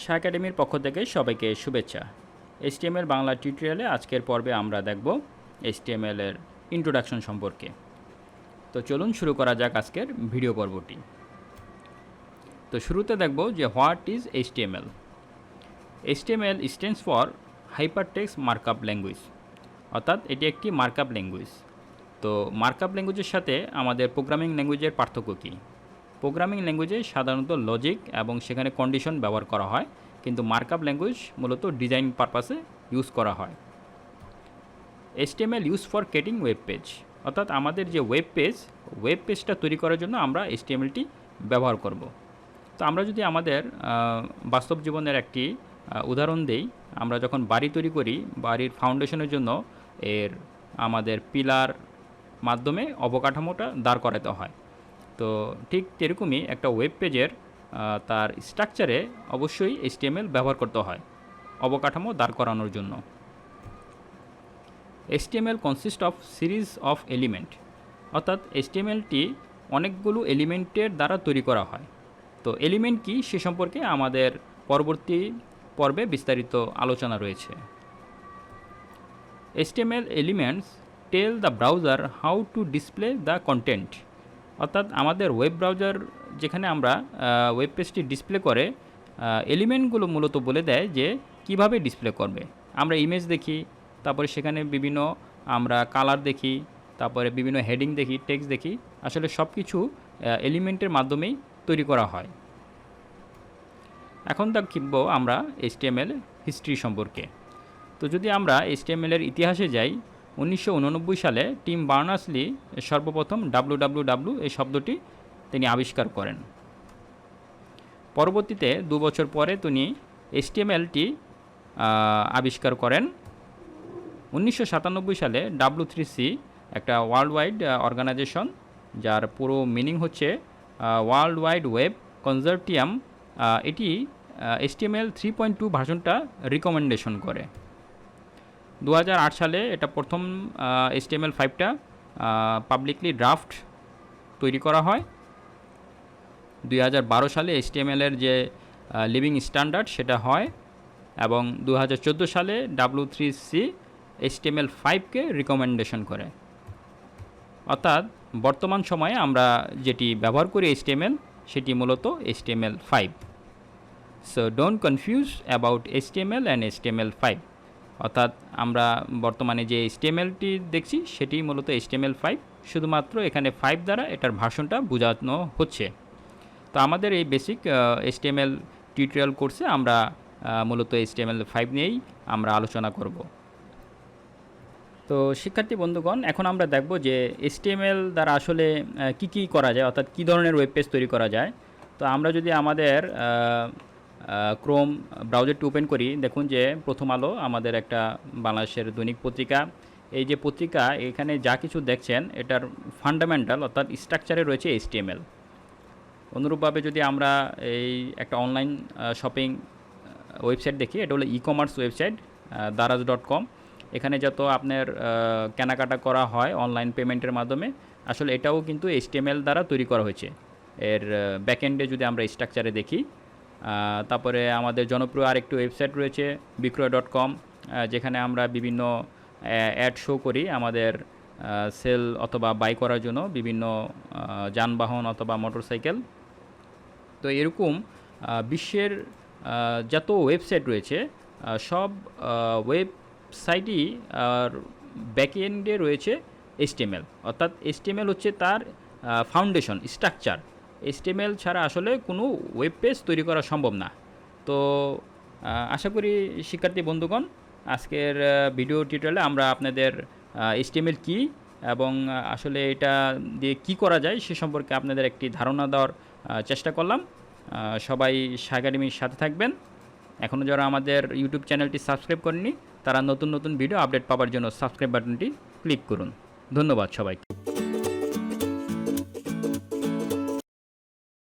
শাহ একাডেমির পক্ষ থেকে সবাইকে শুভেচ্ছা। HTML বাংলা টিউটোরিয়ালে আজকের পর্বে আমরা দেখব HTML এর ইন্ট্রোডাকশন সম্পর্কে। তো চলুন শুরু করা যাক আজকের ভিডিও পর্বটি। তো শুরুতে দেখব যে what is HTML। HTML stands for hypertext markup language, অর্থাৎ এটি একটি মার্কআপ ল্যাঙ্গুয়েজ। তো মার্কআপ ল্যাঙ্গুয়েজের সাথে আমাদের প্রোগ্রামিং ল্যাঙ্গুয়েজের পার্থক্য কী? প্রোগ্রামিং ল্যাঙ্গুয়েজে সাধারণত লজিক এবং সেখানে কন্ডিশন ব্যবহার করা হয়, কিন্তু মার্কআপ ল্যাঙ্গুয়েজ মূলত ডিজাইন পারপাসে ইউজ করা হয়। HTML use for creating web page, অর্থাৎ আমাদের যে ওয়েব পেজটা তৈরি করার জন্য আমরা HTMLটি ব্যবহার করব। তো আমরা যদি আমাদের বাস্তব জীবনের একটি উদাহরণ দেই, আমরা যখন বাড়ি তৈরি করি, বাড়ির ফাউন্ডেশনের জন্য আমাদের পিলার মাধ্যমে অবকাঠামোটা দাঁড় করাতে হয়। তো ঠিক এরকমই একটা ওয়েব পেজের তার স্ট্রাকচারে অবশ্যই HTML ব্যবহার করতে হয় অবকাঠামো দাঁড় করানোর জন্য। HTML consist of series of element, অর্থাৎ HTMLটি অনেকগুলো এলিমেন্টের দ্বারা তৈরি করা হয়। তো এলিমেন্ট কি সে সম্পর্কে আমাদের পরবর্তী পর্বে বিস্তারিত আলোচনা রয়েছে। HTML elements tell the browser how to display the content, অর্থাৎ আমাদের ওয়েব ব্রাউজার যেখানে আমরা ওয়েব পেজটি ডিসপ্লে করে, এলিমেন্টগুলো মূলত বলে দেয় যে কিভাবে ডিসপ্লে করবে। আমরা ইমেজ দেখি, তারপরে সেখানে বিভিন্ন আমরা কালার দেখি, তারপরে বিভিন্ন হেডিং দেখি, টেক্সট দেখি, আসলে সব কিছু এলিমেন্টের মাধ্যমেই তৈরি করা হয়। এখন দেখব আমরা HTML হিস্ট্রি সম্পর্কে। তো যদি আমরা HTML এর ইতিহাসে যাই, 1989 সালে টিম বার্নার্স-লি সর্বপ্রথম www এই শব্দটি তিনি আবিষ্কার করেন। পরবর্তীতে 2 বছর পরে তিনি HTMLটি আবিষ্কার করেন। 1997 সালে W3C একটা ওয়ার্ল্ড ওয়াইড অর্গানাইজেশন, যার পুরো মিনিং হচ্ছে ওয়ার্ল্ড ওয়াইড ওয়েব কনসর্টিয়াম, এটি HTML 3.2 ভার্সনটা রিকমেন্ডেশন করে। 2008 সালে এটা প্রথম HTML5টা পাবলিকলি ড্রাফট তৈরি করা হয়। 2012 সালে HTML এর যে লিভিং স্ট্যান্ডার্ড সেটা হয়, এবং 2014 সালে W3C HTML5কে রিকমেন্ডেশন করে। অর্থাৎ বর্তমান সময়ে আমরা যেটি ব্যবহার করি HTML, সেটি মূলত HTML5। So don't confuse about HTML and HTML5, অর্থাৎ আমরা বর্তমানে যে HTMLটি দেখছি সেটি মূলত HTML5, শুধুমাত্র এখানে 5 দ্বারা এটার ভার্সনটা বোঝানো হচ্ছে। তো আমাদের এই বেসিক HTML টিউটোরিয়াল কোর্সে আমরা মূলত HTML5 নিয়েই আমরা আলোচনা করব। তো শিক্ষার্থী বন্ধুগণ, এখন আমরা দেখব যে HTML দ্বারা আসলে কি করা যায়, অর্থাৎ কী ধরনের ওয়েব পেজ তৈরি করা যায়। তো আমরা যদি আমাদের ক্রোম ব্রাউজারটি ওপেন করি, দেখুন যে প্রথম আলো আমাদের একটা বাংলাদেশের দৈনিক পত্রিকা। এই যে পত্রিকা, এখানে যা কিছু দেখছেন এটার ফান্ডামেন্টাল অর্থাৎ স্ট্রাকচারে রয়েছে HTML। অনুরূপভাবে যদি আমরা এই একটা অনলাইন শপিং ওয়েবসাইট দেখি, এটা হলো ই-কমার্স ওয়েবসাইট daraz.com। এখানে যত আপনার কেনাকাটা করা হয় অনলাইন পেমেন্টের মাধ্যমে, আসলে এটাও কিন্তু HTML দ্বারা তৈরি করা হয়েছে। এর ব্যাকএন্ডে যদি আমরা স্ট্রাকচারে দেখি, তারপরে আমাদের জনপ্রিয় আরেকটি ওয়েবসাইট রয়েছে বিক্রয়.com, যেখানে আমরা বিভিন্ন অ্যাড শো করি আমাদের সেল অথবা বাই করার জন্য বিভিন্ন যানবাহন অথবা মোটরসাইকেল। তো এরকম বিশ্বের যত ওয়েবসাইট রয়েছে সব ওয়েবসাইটই ব্যাকএন্ডে রয়েছে HTML, অর্থাৎ HTML হচ্ছে তার ফাউন্ডেশন স্ট্রাকচার। HTML ছাড়া আসলে কোনো ওয়েব পেজ তৈরি করা সম্ভব না। তো আশা করি শিক্ষার্থী বন্ধুগণ, আজকের ভিডিও টিউটোরিয়ালে আমরা আপনাদের HTML কী এবং আসলে এটা দিয়ে কী করা যায় সে সম্পর্কে আপনাদের একটি ধারণা দেওয়ার চেষ্টা করলাম। সবাই শাহ একাডেমির সাথে থাকবেন। এখনও যারা আমাদের ইউটিউব চ্যানেলটি সাবস্ক্রাইব করেননি, তারা নতুন ভিডিও আপডেট পাওয়ার জন্য সাবস্ক্রাইব বাটনটি ক্লিক করুন। ধন্যবাদ সবাইকে।